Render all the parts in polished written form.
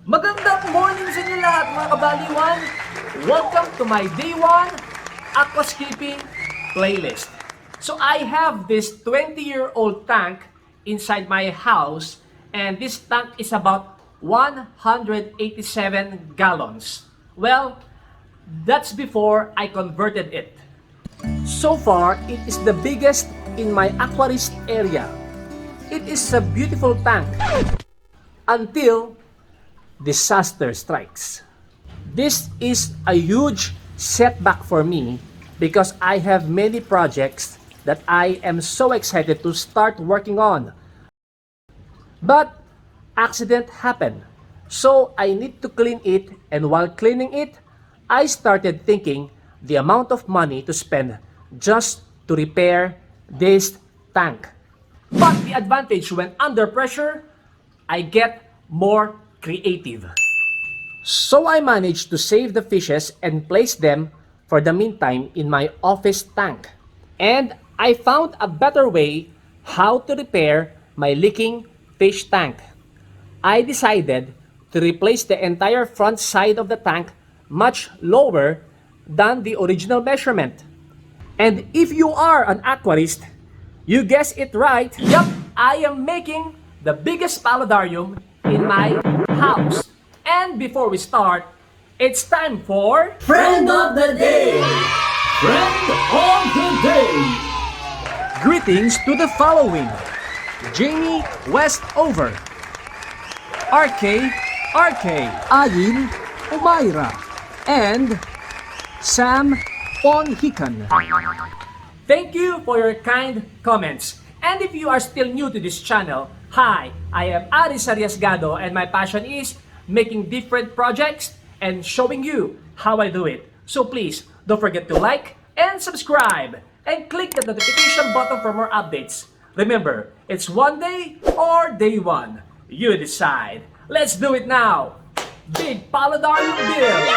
Magandang morning sa inyo lahat mga kabaliwan! Welcome to my Day 1 Aquascaping playlist. So I have this 20-year-old tank inside my house, and this tank is about 187 gallons. Well, that's before I converted it. So far, it is the biggest in my aquarist area. It is a beautiful tank until disaster strikes. This is a huge setback for me because I have many projects that I am so excited to start working on. But accident happened. So I need to clean it, and while cleaning it, I started thinking the amount of money to spend just to repair this tank. But the advantage when under pressure, I get more creative. So I managed to save the fishes and place them for the meantime in my office tank. And I found a better way how to repair my leaking fish tank. I decided to replace the entire front side of the tank much lower than the original measurement. And if you are an aquarist, you guessed it right. Yup, I am making the biggest paludarium in my house. And before we start, it's time for Friend of the Day! Friend of the Day! greetings to the following: Jamie Westover, RK, Ayin Umayra, and Sam Ponhican. Thank you for your kind comments. And if you are still new to this channel, hi, I am Aries Arriesgado, and my passion is making different projects and showing you how I do it. So please, don't forget to like and subscribe and click the notification button for more updates. Remember, it's one day or day one. You decide. Let's do it now. Big Paludarium build!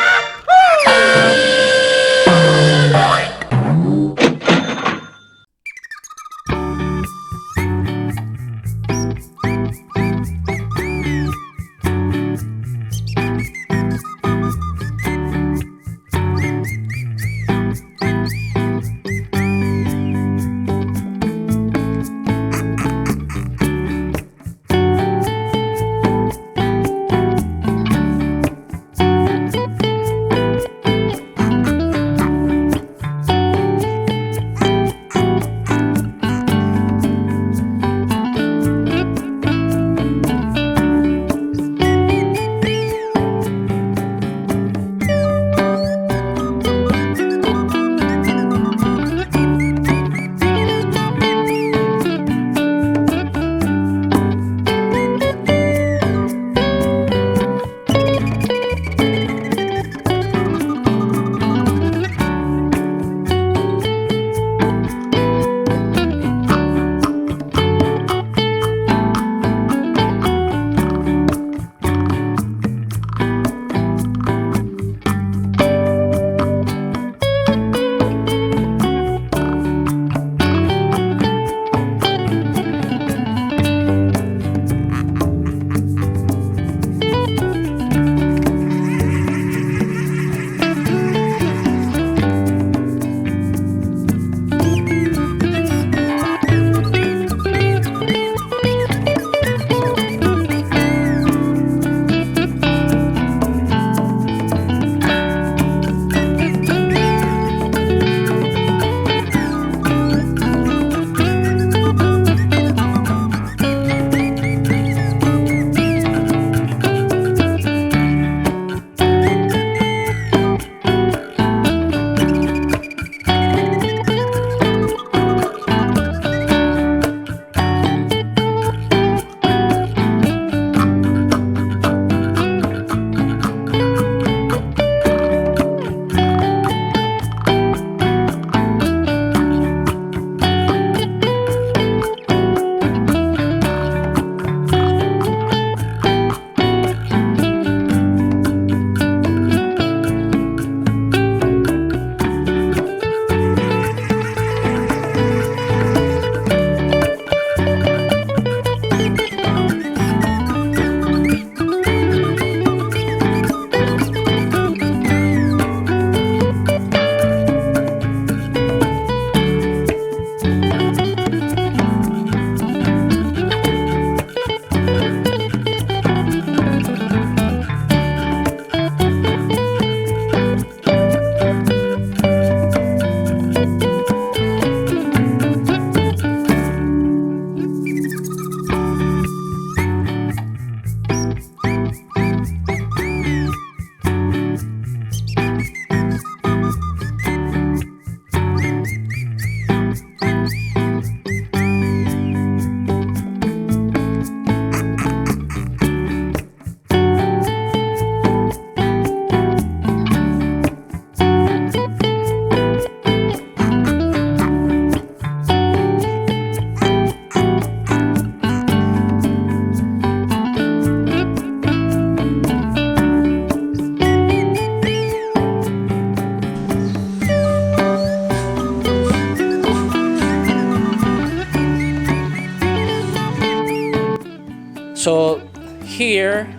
So here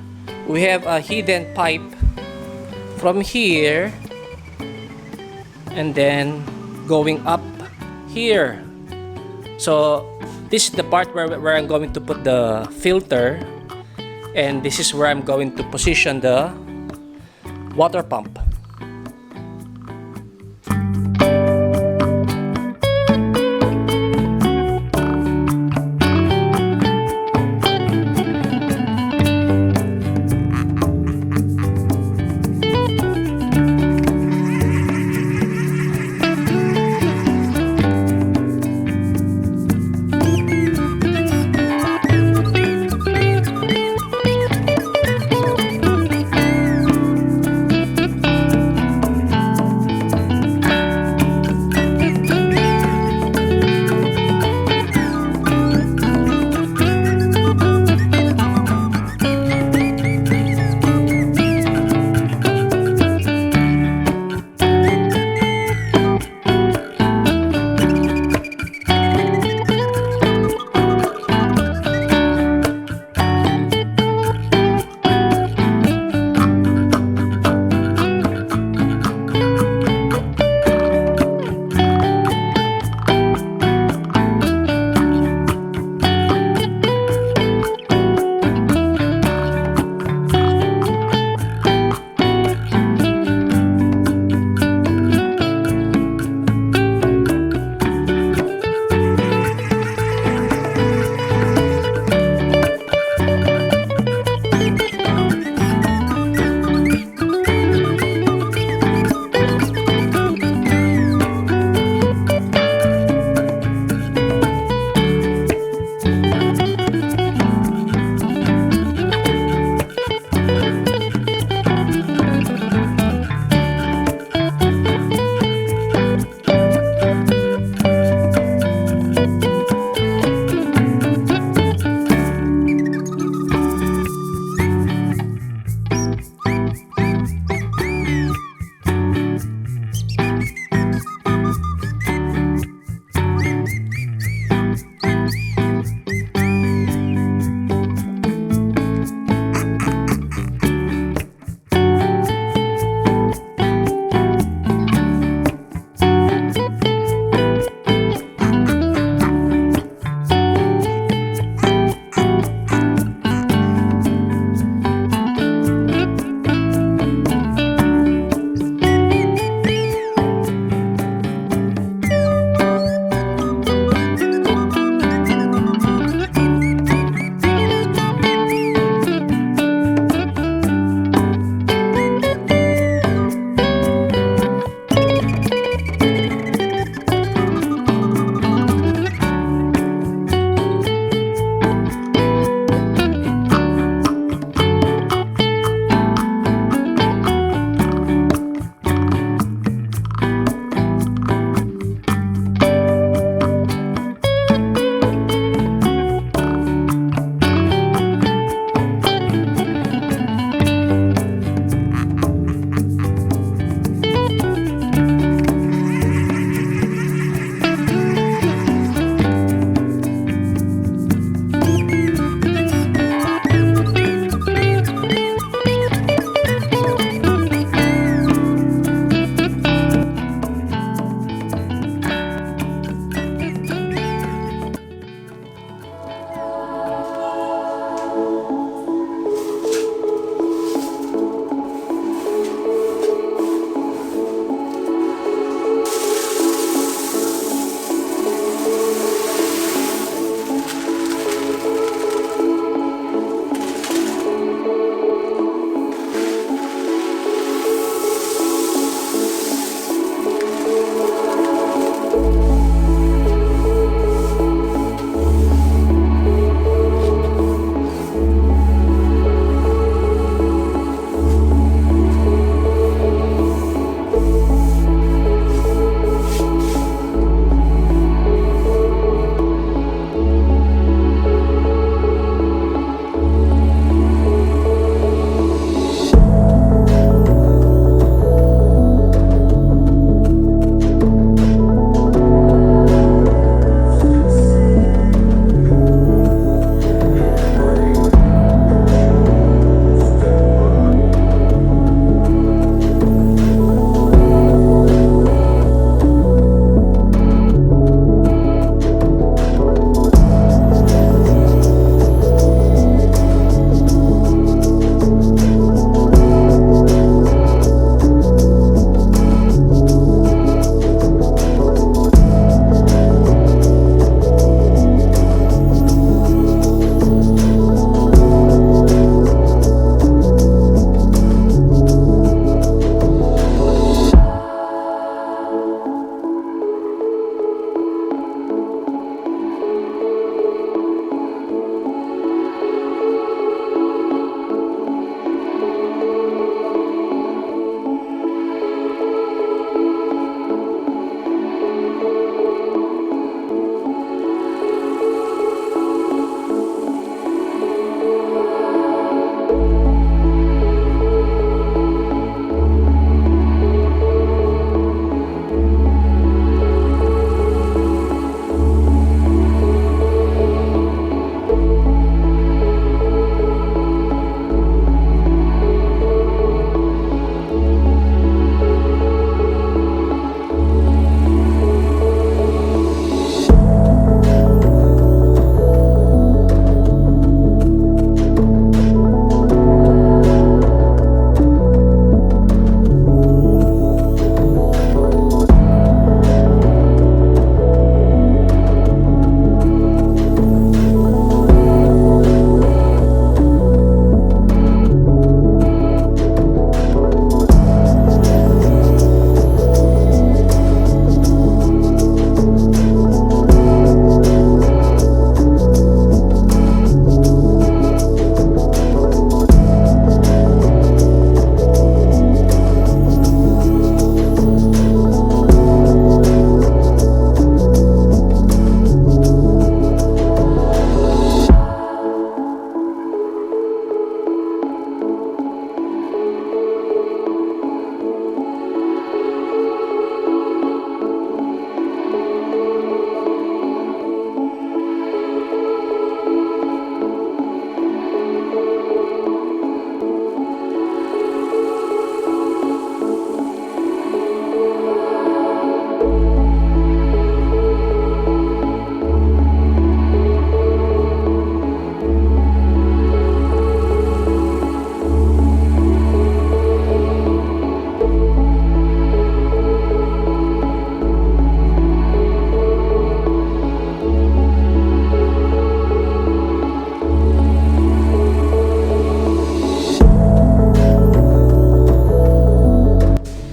we have a hidden pipe from here and then going up here. So this is the part where I'm going to put the filter, and this is where I'm going to position the water pump.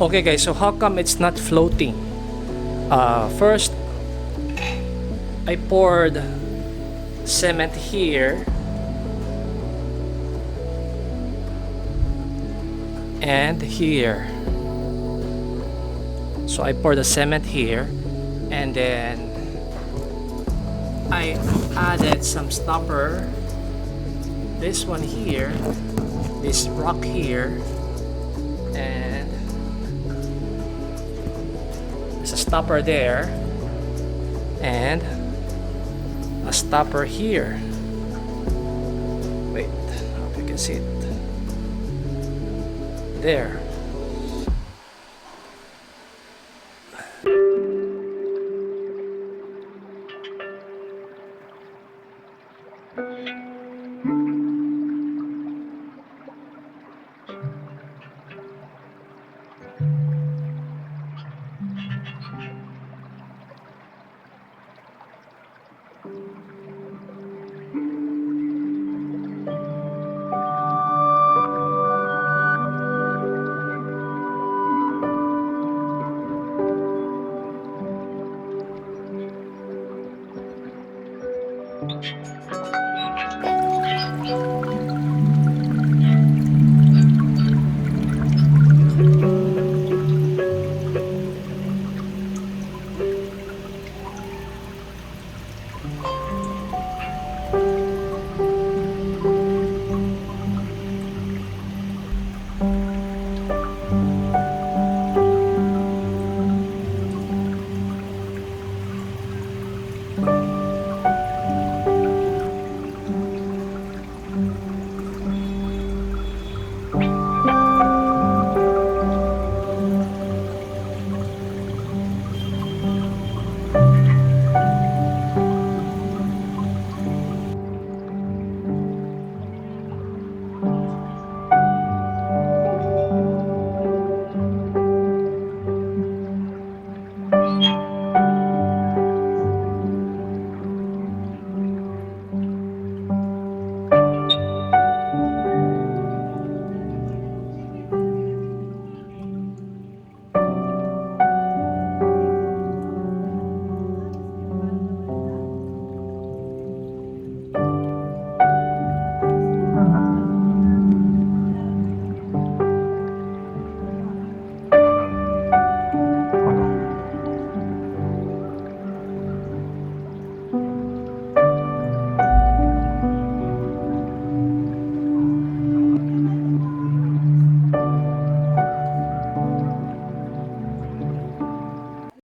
Okay guys, so how come it's not floating? First, I poured cement here and here. So I poured the cement here, and then I added some stopper. This one here, this rock here, and there's a stopper there, and a stopper here. Wait, I hope you can see it. There.